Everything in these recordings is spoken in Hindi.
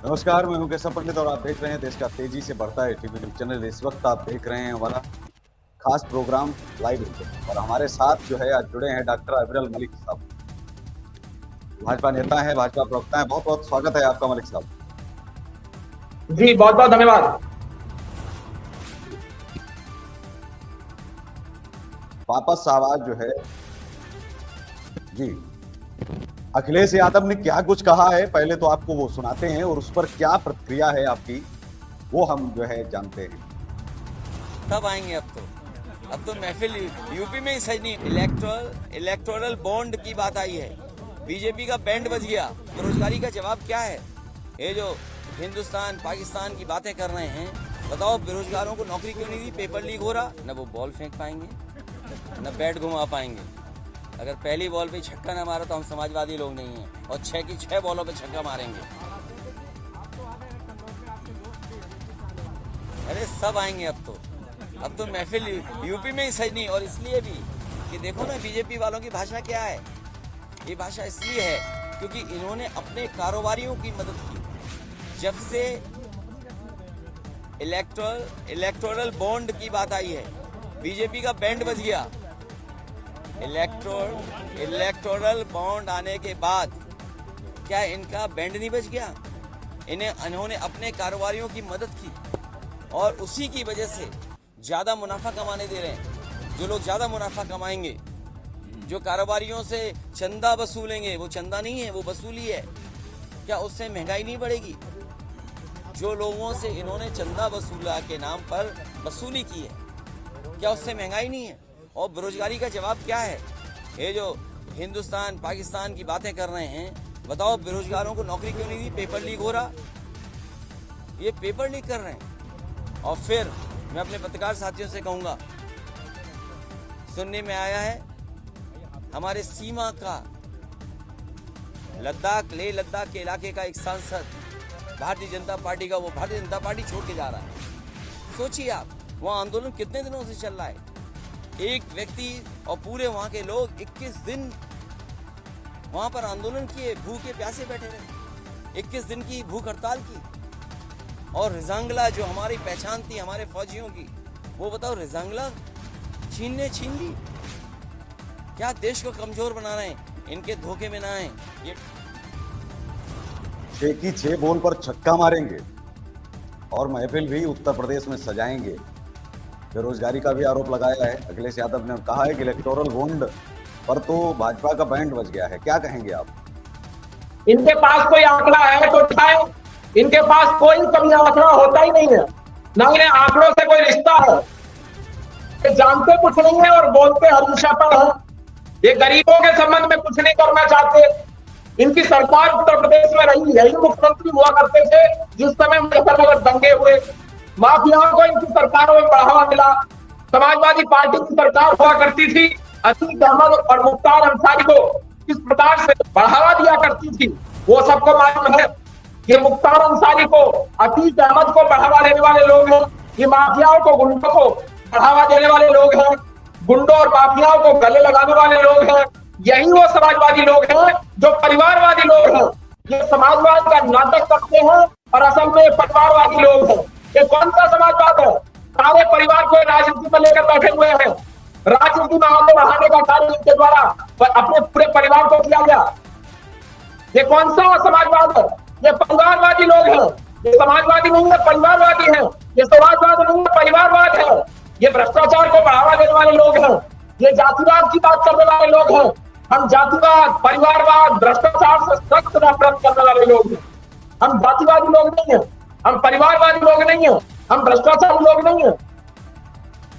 नमस्कार, मैं हूं केशव पंडित और आप देख रहे हैं देश का तेजी से बढ़ता है टीवी न्यूज चैनल। इस वक्त आप देख रहे हैं हमारा खास प्रोग्राम लाइव इंटरव्यू और हमारे साथ जो है आज जुड़े हैं डॉक्टर अबरल मलिक साहब, भाजपा नेता है, भाजपा प्रवक्ता है। बहुत बहुत स्वागत है आपका मलिक साहब। जी बहुत बहुत धन्यवाद। वापस आवाज जो है जी, अखिलेश यादव ने क्या कुछ कहा है पहले तो आपको वो सुनाते हैं और उस पर क्या प्रतिक्रिया है आपकी वो हम जो है जानते हैं। तब आएंगे। अब तो महफिल यूपी में ही सही नहीं, इलेक्टोरल बॉन्ड की बात आई है, बीजेपी का बैंड बज गया। बेरोजगारी का जवाब क्या है? ये जो हिंदुस्तान पाकिस्तान की बातें कर रहे हैं, बताओ बेरोजगारों को नौकरी क्यों नहीं दी? पेपर लीक हो रहा, न वो बॉल फेंक पाएंगे न बैट घुमा पाएंगे। अगर पहली बॉल पे छक्का ना मारा तो हम समाजवादी लोग नहीं हैं, और 6 की 6 बॉलों पे छक्का मारेंगे। अरे सब आएंगे। अब तो महफिल यूपी में ही सही नहीं। और इसलिए भी कि देखो ना, बीजेपी वालों की भाषा क्या है। ये भाषा इसलिए है क्योंकि इन्होंने अपने कारोबारियों की मदद की। जब से इलेक्टोरल बॉन्ड की बात आई है, बीजेपी का बैंड बज गया। इलेक्टोरल बॉन्ड आने के बाद क्या इनका बैंड नहीं बज गया? इन्होंने अपने कारोबारियों की मदद की और उसी की वजह से ज्यादा मुनाफा कमाने दे रहे हैं। जो लोग ज्यादा मुनाफा कमाएंगे, जो कारोबारियों से चंदा वसूलेंगे, वो चंदा नहीं है, वो वसूली है। क्या उससे महंगाई नहीं बढ़ेगी? जो लोगों से इन्होंने चंदा वसूला के नाम पर वसूली की है, क्या उससे महंगाई नहीं है? और बेरोजगारी का जवाब क्या है? ये जो हिंदुस्तान पाकिस्तान की बातें कर रहे हैं, बताओ बेरोजगारों को नौकरी क्यों नहीं दी? पेपर लीक हो रहा, ये पेपर लीक कर रहे हैं। और फिर मैं अपने पत्रकार साथियों से कहूंगा, सुनने में आया है हमारे सीमा का लेह लद्दाख के इलाके का एक सांसद भारतीय जनता पार्टी का, वो भारतीय जनता पार्टी छोड़ के जा रहा है। सोचिए आप, वहाँ आंदोलन कितने दिनों से चल रहा है। एक व्यक्ति और पूरे वहाँ के लोग 21 दिन वहाँ पर आंदोलन किए, भूखे प्यासे बैठे रहे, 21 दिन की भूख हड़ताल की। और रिजांगला जो हमारी पहचान थी हमारे फौजियों की, वो बताओ रिजांगला छीन ली। क्या देश को कमजोर बना रहे हैं? इनके धोखे में ना आए। ये 6 की 6 बॉल पर छक्का मारेंगे और महफिल भी उत्तर प्रदेश में सजाएंगे। बेरोजगारी का भी आरोप लगाया है। अखिलेश यादव ने कहा है कि इलेक्टोरल बॉन्ड पर तो भाजपा का बैंड बज गया है। क्या कहेंगे आप? इनके पास कोई आंकड़ा है तो उठाए। इनके पास कोई कभी आंकड़ा होता ही नहीं है, ना इन्हें आंकड़ों से कोई रिश्ता है। ये जानते कुछ नहीं है और बोलते हर विषय पर है। ये गरीबों के संबंध में कुछ नहीं करना चाहते। इनकी सरकार उत्तर प्रदेश में रही, यही मुख्यमंत्री हुआ करते थे जिस समय मुजफ्फरनगर दंगे हुए। माफियाओं को इनकी सरकारों में बढ़ावा मिला। समाजवादी पार्टी की सरकार हुआ करती थी, अतीक अहमद और मुख्तार अंसारी को किस प्रकार से बढ़ावा दिया करती थी वो सबको मालूम है। ये मुख्तार अंसारी को, अतीक अहमद को बढ़ावा देने वाले लोग हैं। ये माफियाओं को, गुंडों को बढ़ावा देने वाले लोग हैं। गुंडों और माफियाओं को गले लगाने वाले लोग हैं। यही वो समाजवादी लोग हैं जो परिवारवादी लोग हैं। ये समाजवाद का नाटक करते हैं और असल में परिवारवादी लोग हैं। ये कौन सा समाजवाद है? सारे परिवार को राजनीति में लेकर बैठे हुए हैं। राजनीति में आगे बढ़ाने का कार्य इनके द्वारा अपने पूरे परिवार को किया गया। ये कौन सा समाजवाद है? ये परिवारवादी लोग हैं। ये समाजवादी नहीं है, परिवारवादी है। ये समाजवाद नहीं है, परिवारवाद है। ये भ्रष्टाचार को बढ़ावा देने वाले लोग हैं। ये जातिवाद की बात करने वाले लोग हैं। हम जातिवाद, परिवारवाद, भ्रष्टाचार से सख्त नफरत करने वाले लोग हैं। हम जातिवादी लोग नहीं है, हम परिवारवादी लोग नहीं है, हम भ्रष्टाचारी लोग नहीं है।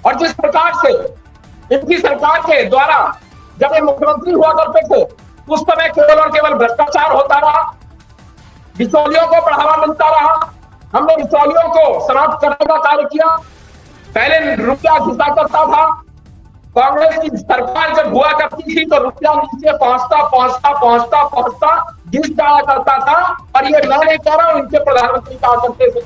और जिस प्रकार से इनकी सरकार के द्वारा जब ये मुख्यमंत्री हुआ करते थे, उस समय केवल और केवल भ्रष्टाचार होता रहा, बिचौलियों को बढ़ावा मिलता रहा। हमने बिचौलियों को समाप्त करने का कार्य किया। पहले रुपया घिसा करता था। कांग्रेस की सरकार जब हुआ करती थी तो रुपया नीचे पहुंचता घिस जाया करता था। और ये मैं नहीं कह रहा हूं, इनके प्रधानमंत्री कहा करते थे।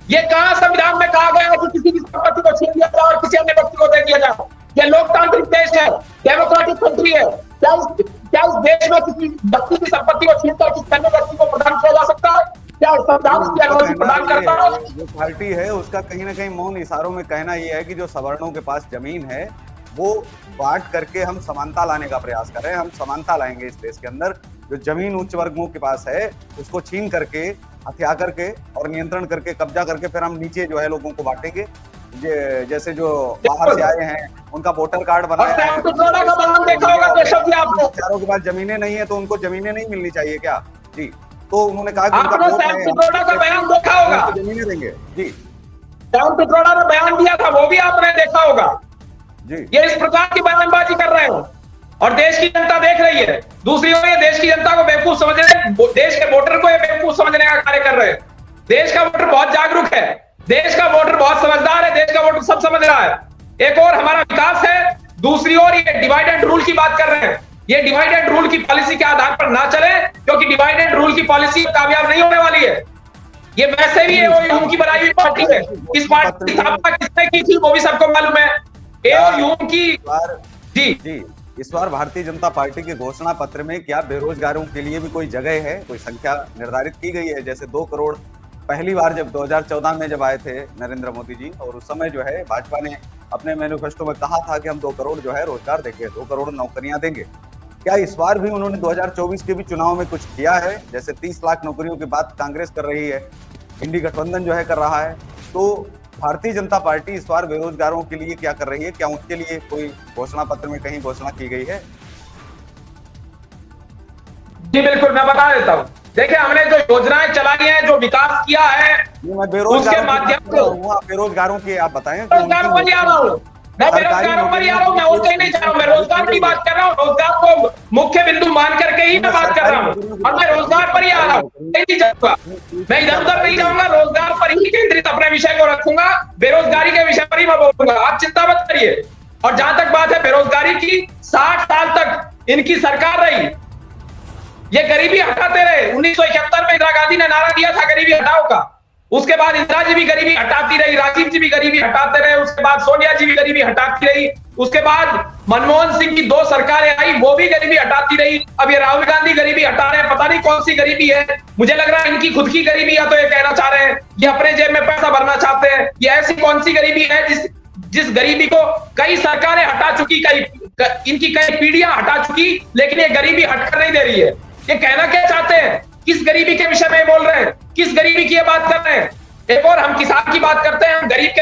ये कहां संविधान में कहा गया है कि किसी की संपत्ति को छीन लिया जाए और किसी अन्य व्यक्ति को दे दिया जाए? ये लोकतांत्रिक देश है, डेमोक्रेटिक कंट्री है। क्या इस देश में किसी व्यक्ति की संपत्ति को छीनकर किसी अन्य व्यक्ति को प्रदान किया जा सकता है? क्या संविधान इसकी अनुमति प्रदान करता है? जो पार्टी है उसका कहीं ना कहीं मौन इशारों में कहना यह है कि जो सवर्णों के पास जमीन है वो बांट करके हम समानता लाने का प्रयास कर रहे हैं। हम समानता लाएंगे इस देश के अंदर। जो जमीन उच्च वर्गों के पास है उसको छीन करके, हथिया करके और नियंत्रण करके, कब्जा करके फिर हम नीचे जो है लोगों को बांटेंगे। जैसे जो बाहर से आए हैं उनका वोटर कार्ड बनाया है, चारों के पास जमीनें नहीं है तो उनको जमीनें नहीं मिलनी चाहिए क्या? जी, तो उन्होंने कहा कि आपने सैम पित्रोड़ा का बयान देखा होगा, जमीनें देंगे। जी, सैम पित्रोड़ा ने बयान दिया था, वो भी आपने देखा होगा। जी, ये इस प्रकार की बयानबाजी कर रहे हैं और देश की जनता देख रही है। दूसरी ओर ये देश की जनता को बेवकूफ समझने, देश के वोटर को ये बेवकूफ समझने का कार्य कर रहे हैं। देश का वोटर बहुत जागरूक है, देश का वोटर बहुत समझदार है, देश का वोटर सब समझ रहा है। एक और हमारा विकास है, दूसरी ओर ये डिवाइड एंड रूल की बात कर रहे हैं। ये डिवाइड एंड रूल की पॉलिसी के आधार पर ना चले, क्योंकि डिवाइड एंड रूल की पॉलिसी कामयाब नहीं होने वाली है। ये वैसे भी एओयू की बनाई हुई पार्टी है। इस पार्टी की स्थापना किसने की थी वो भी सबको मालूम है। एओयू की जी, इस बार भारतीय जनता पार्टी के घोषणा पत्र में क्या बेरोजगारों के लिए भी कोई जगह है, कोई संख्या निर्धारित की गई है? जैसे 2 करोड़ पहली बार जब 2014 में जब आए थे नरेंद्र मोदी जी, और उस समय जो है भाजपा ने अपने मैनिफेस्टो में कहा था कि हम 2 करोड़ जो है रोजगार देंगे, 2 करोड़ नौकरियां देंगे। क्या इस बार भी उन्होंने 2024 के भी चुनाव में कुछ किया है? जैसे 30 लाख नौकरियों की बात कांग्रेस कर रही है, इंडी गठबंधन जो है कर रहा है, तो भारतीय जनता पार्टी इस बार बेरोजगारों के लिए क्या कर रही है? क्या उनके लिए कोई घोषणा पत्र में कहीं घोषणा की गई है? जी बिल्कुल, मैं बता देता हूँ। देखिए, हमने जो योजनाएं चलाई हैं, जो विकास किया है, उसके माध्यम से बेरोजगारों की आप बताएं। बेरोजगारों पर ही आ रहा हूँ मैं, बेरोजगारों पर ही आ रहा हूँ मैं, और कहीं नहीं जा रहा हूँ। मैं रोजगार की बात कर रहा हूँ, रोजगार को मुख्य बिंदु मान करके ही मैं बात कर रहा हूँ, और मैं रोजगार पर ही आ रहा हूँ, नहीं जाऊंगा मैं, इधर उधर नहीं जाऊंगा। रोजगार पर ही केंद्रित अपने विषय को रखूंगा, बेरोजगारी के विषय पर ही मैं बोलूंगा। आप चिंता मत करिए। और जहां तक बात है बेरोजगारी की, 60 साल तक इनकी सरकार रही, ये गरीबी हटाते रहे। 1971 में इंदिरा गांधी ने नारा दिया था गरीबी हटाओ का। उसके बाद इंदिरा जी भी गरीबी हटाती रही, राजीव जी भी गरीबी हटाते रहे, उसके बाद सोनिया जी भी गरीबी हटाती रही, उसके बाद मनमोहन सिंह की 2 सरकारें आई, वो भी गरीबी हटाती रही। अब ये राहुल गांधी गरीबी हटा रहे हैं, पता नहीं कौन सी गरीबी है। मुझे लग रहा है इनकी खुद की गरीबी है, तो ये कहना चाह रहे हैं, ये अपने जेब में पैसा भरना चाहते हैं। ये ऐसी कौन सी गरीबी है जिस गरीबी को कई सरकारें हटा चुकी, इनकी कई पीढ़ियां हटा चुकी, लेकिन ये गरीबी हटकर नहीं दे रही है। ये कहना क्या चाहते हैं? किस गरीबी के विषय में बोल रहे हैं? किस गरीबी की ये बात कर रहे हैं? एक और हम किसान की बात करते हैं, हम गरीब के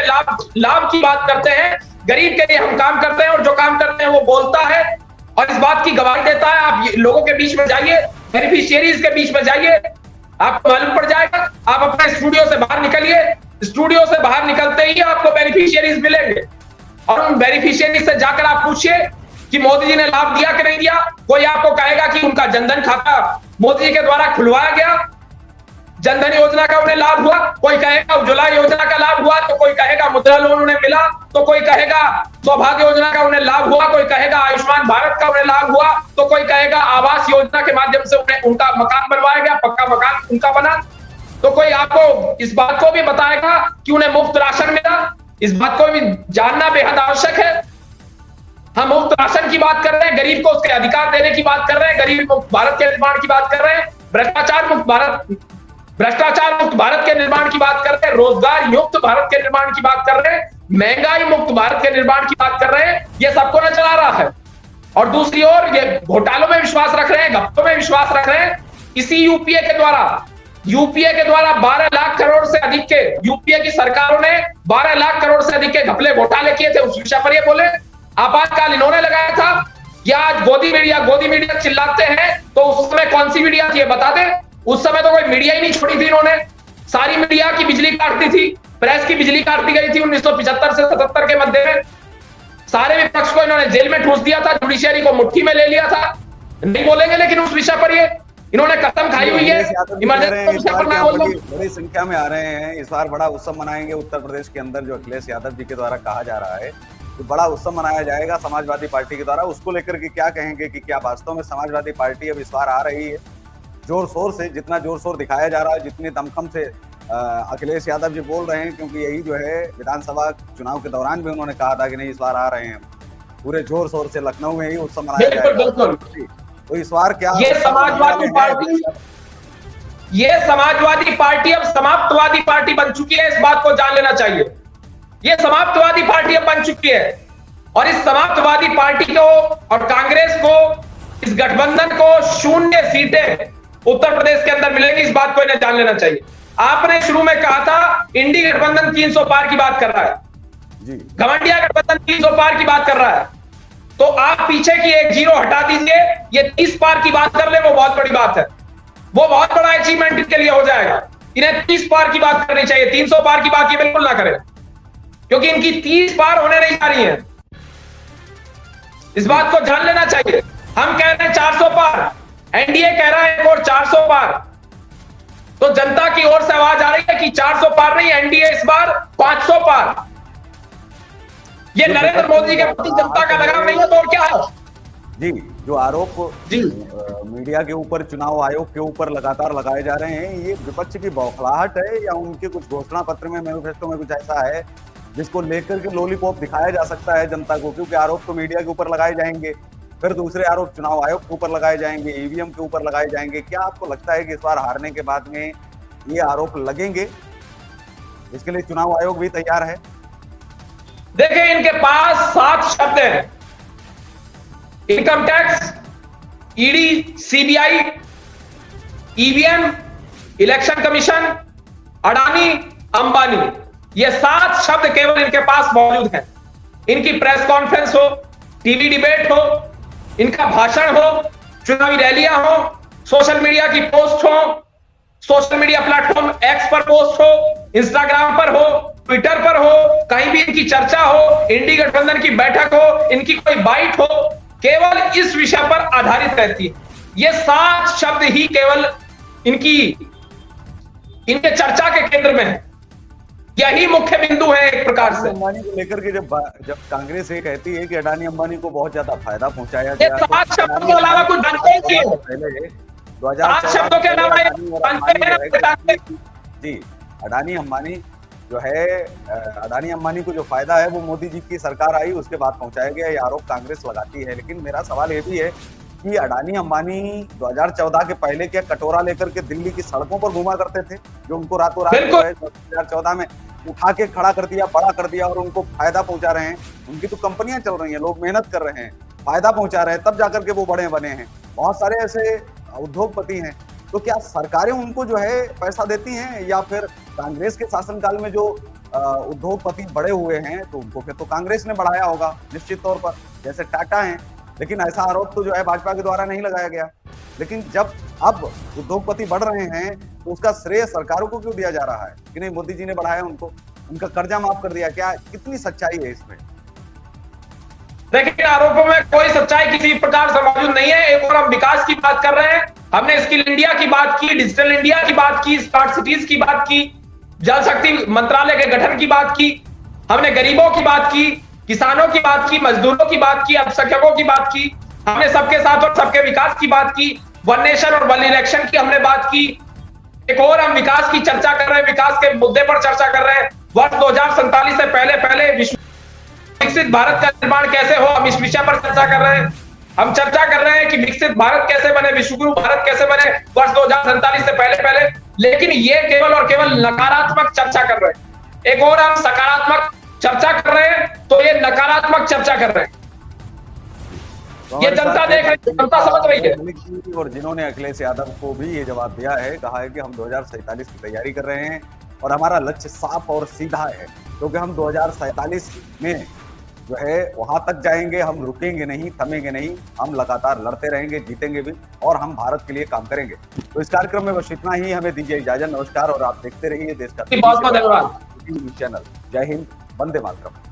लाभ की बात करते हैं। गरीब के लिए हम काम करते हैं, और जो काम करते हैं वो बोलता है और इस बात की गवाही देता है। आप लोगों के बीच में जाइए, बेनिफिशियरीज के बीच में जाइए, आपको मालूम पड़ जाएगा। आप अपने स्टूडियो से बाहर निकलिए, स्टूडियो से बाहर निकलते ही आपको बेनिफिशियरीज मिलेंगे, और उन बेनिफिशियरीज से जाकर आप पूछिए कि मोदी जी ने लाभ दिया कि नहीं दिया। कोई आपको कहेगा कि उनका जनधन खाता मोदी जी के द्वारा खुलवाया गया, जनधन योजना का उन्हें लाभ हुआ। कोई कहेगा उज्ज्वला योजना का लाभ हुआ, तो कोई कहेगा मुद्रा लोन उन्हें मिला, तो कोई कहेगा सौभाग्य योजना का उन्हें लाभ हुआ, कोई कहेगा आयुष्मान भारत का उन्हें लाभ हुआ, तो कोई कहेगा आवास योजना के माध्यम से उन्हें उनका मकान बनवाया गया, पक्का मकान उनका बना। तो कोई आपको इस बात को भी बताएगा कि उन्हें मुफ्त राशन मिला। इस बात को भी जानना बेहद आवश्यक है। हम मुफ्त राशन की बात कर रहे हैं, गरीब को उसके अधिकार देने की बात कर रहे हैं, गरीब मुक्त भारत के निर्माण की बात कर रहे हैं, भ्रष्टाचार मुक्त भारत के निर्माण की बात कर रहे हैं, रोजगार युक्त भारत के निर्माण की बात कर रहे हैं, महंगाई मुक्त भारत के निर्माण की बात कर रहे हैं। ये सबको नजर आ रहा है। और दूसरी ओर ये घोटालों में विश्वास रख रहे हैं, गप्पों में विश्वास रख रहे हैं। इसी यूपीए के द्वारा 12 लाख करोड़ से अधिक के, यूपीए की सरकारों ने 12 लाख करोड़ से अधिक के घपले घोटाले किए थे। उस विषय पर ये बोले। आपातकाल इन्होंने लगाया था कि आज गोदी मीडिया चिल्लाते हैं, तो उस समय कौन सी मीडिया थी बता दें? उस समय तो कोई मीडिया ही नहीं छोड़ी थी इन्होंने। सारी मीडिया की बिजली काट दी थी, प्रेस की बिजली काट दी गई थी 1975 से 77 के मध्य में। सारे विपक्ष को इन्होंने जेल में ठूस दिया था, जुडिशियरी को मुट्ठी में ले लिया था। नहीं बोलेंगे लेकिन उस विषय पर ये इन्होंने कसम खाई हुई है। इमरजेंसी पर ना बोलो। बड़ी संख्या में आ रहे हैं, इस बार बड़ा उत्सव मनाएंगे उत्तर प्रदेश के अंदर, जो अखिलेश यादव जी के द्वारा कहा जा रहा है तो बड़ा उत्सव मनाया जाएगा समाजवादी पार्टी के द्वारा। उसको लेकर के क्या कहेंगे कि क्या वास्तव में समाजवादी पार्टी अब इस बार आ रही है जोर शोर से? जितना जोर शोर दिखाया जा रहा है, जितने दमखम से अखिलेश यादव जी बोल रहे हैं, क्योंकि यही जो है विधानसभा चुनाव के दौरान भी उन्होंने कहा था कि नहीं इस बार आ रहे हैं, पूरे जोर शोर से लखनऊ में ही उत्सव मनाया बिल्कुल जाएगा। बिल्कुल। तो इस बार क्या ये समाजवादी पार्टी अब समाप्तवादी पार्टी बन चुकी है, इस बात को जान लेना चाहिए। ये समाप्तवादी पार्टी अब बन चुकी है और इस समाप्तवादी पार्टी को और कांग्रेस को, इस गठबंधन को 0 सीटें उत्तर प्रदेश के अंदर मिलेंगी, इस बात को इन्हें जान लेना चाहिए। आपने शुरू में कहा था इंडी गठबंधन 300 पार की बात कर रहा है, घमंडिया गठबंधन 300 पार की बात कर रहा है, तो आप पीछे की एक 0 हटा दीजिए, ये 30 पार की बात कर ले, वो बहुत बड़ी बात है, वो बहुत बड़ा अचीवमेंट इनके लिए हो जाएगा। इन्हें 30 पार की बात करनी चाहिए, 300 पार की बात ये बिल्कुल ना करें, क्योंकि इनकी 30 पार होने नहीं जा रही है, इस बात को जान लेना चाहिए। हम कह रहे हैं 400 पार, एनडीए कह रहा है एक और 400 पार, तो जनता की ओर से आवाज आ रही है कि 400 पार नहीं, एनडीए इस बार 500 पार। ये नरेंद्र मोदी के प्रति जनता का लगाव नहीं है तो क्या है? जी, जो आरोप मीडिया के ऊपर, चुनाव आयोग के ऊपर लगातार लगाए जा रहे हैं, ये विपक्ष की बौखलाहट है या उनके कुछ घोषणा पत्र में, मैनिफेस्टो में कुछ ऐसा है जिसको लेकर के लॉलीपॉप दिखाया जा सकता है जनता को? क्योंकि आरोप तो मीडिया के ऊपर लगाए जाएंगे, फिर दूसरे आरोप चुनाव आयोग के ऊपर लगाए जाएंगे, ईवीएम के ऊपर लगाए जाएंगे। क्या आपको लगता है कि इस बार हारने के बाद में ये आरोप लगेंगे? इसके लिए चुनाव आयोग भी तैयार है? देखिए, इनके पास 7 शब्द हैं: income tax, ED, CBI, EVM, election commission, Adani, Ambani. ये 7 शब्द केवल इनके पास मौजूद हैं। इनकी प्रेस कॉन्फ्रेंस हो, टीवी डिबेट हो, इनका भाषण हो, चुनावी रैलियां हो, सोशल मीडिया की पोस्ट हो, सोशल मीडिया प्लेटफॉर्म एक्स पर पोस्ट हो, इंस्टाग्राम पर हो, ट्विटर पर हो, कहीं भी इनकी चर्चा हो, इंडी गठबंधन की बैठक हो, इनकी कोई बाइट हो, केवल इस विषय पर आधारित रहती है। ये 7 शब्द ही केवल इनके चर्चा के केंद्र में है, यही मुख्य बिंदु है एक प्रकार से। अंबानी को लेकर के जब कांग्रेस ये कहती है कि अडानी अंबानी को बहुत ज्यादा फायदा पहुंचाया गया, 7 शब्दों के अलावा कुछ जानते ही नहीं। पहले 7 शब्दों के अलावा जी, अडानी अंबानी जो है, अडानी अंबानी को जो फायदा है वो मोदी जी की सरकार आई उसके बाद पहुंचाया गया, ये आरोप कांग्रेस लगाती है। लेकिन मेरा सवाल ये भी है कि अडानी अंबानी 2014 के पहले क्या कटोरा लेकर के दिल्ली की सड़कों पर घुमा करते थे, जो उनको रातों रात 2014 में उठा के खड़ा कर दिया, बड़ा कर दिया और उनको फायदा पहुंचा रहे हैं? उनकी तो कंपनियां चल रही हैं, लोग मेहनत कर रहे हैं, फायदा पहुंचा रहे हैं, तब जाकर के वो बड़े बने हैं। बहुत सारे ऐसे उद्योगपति हैं, तो क्या सरकारें उनको जो है पैसा देती हैं, या फिर कांग्रेस के शासनकाल में जो उद्योगपति बड़े हुए हैं तो उनको फिर तो कांग्रेस ने बढ़ाया होगा निश्चित तौर पर, जैसे टाटा हैं। लेकिन ऐसा आरोप तो जो है भाजपा के द्वारा नहीं लगाया गया। लेकिन जब अब उद्योगपति बढ़ रहे हैं तो उसका श्रेय सरकारों को क्यों दिया जा रहा है कि नहीं मोदी जी ने बढ़ाया उनको, उनका कर्जा माफ कर दिया? क्या कितनी सच्चाई है इसमें? देखिए, आरोपों में कोई सच्चाई किसी प्रकार से मौजूद नहीं है। एक और हम विकास की बात कर रहे हैं, हमने स्किल इंडिया की बात की, डिजिटल इंडिया की बात की, स्मार्ट सिटीज की बात की, जल शक्ति मंत्रालय के गठन की बात की, हमने गरीबों की बात की, किसानों की बात की, मजदूरों की बात की, अल्पसंख्यकों की बात की, हमने सबके साथ और सबके विकास की बात की, वन नेशन और वन इलेक्शन की हमने बात की। एक और हम विकास की चर्चा कर रहे हैं, विकास के मुद्दे पर चर्चा कर रहे हैं। वर्ष 2047 से पहले विकसित भारत का निर्माण कैसे हो, हम इस विषय पर चर्चा कर रहे हैं। हम चर्चा कर रहे हैं कि विकसित भारत कैसे बने, विश्वगुरु भारत कैसे बने वर्ष 2047 से पहले। लेकिन ये केवल और केवल नकारात्मक चर्चा कर रहे हैं। एक और हम सकारात्मक चर्चा कर रहे हैं तो ये नकारात्मक चर्चा कर रहे हैं। ये जनता देख रही है, जनता समझ रही है। और जिन्होंने अखिलेश यादव को भी ये जवाब दिया है, कहा है कि हम 2047 की तैयारी कर रहे हैं और हमारा लक्ष्य साफ और सीधा है, क्योंकि हम 2047 में जो है वहां तक जाएंगे, हम रुकेंगे नहीं, थमेंगे नहीं, हम लगातार लड़ते रहेंगे, जीतेंगे भी और हम भारत के लिए काम करेंगे। तो इस कार्यक्रम में बस इतना ही, हमें दीजिए इजाजत, नमस्कार और आप देखते रहिए देश का बहुत बहुत धन्यवाद चैनल। जय हिंद, वंदे मातरम।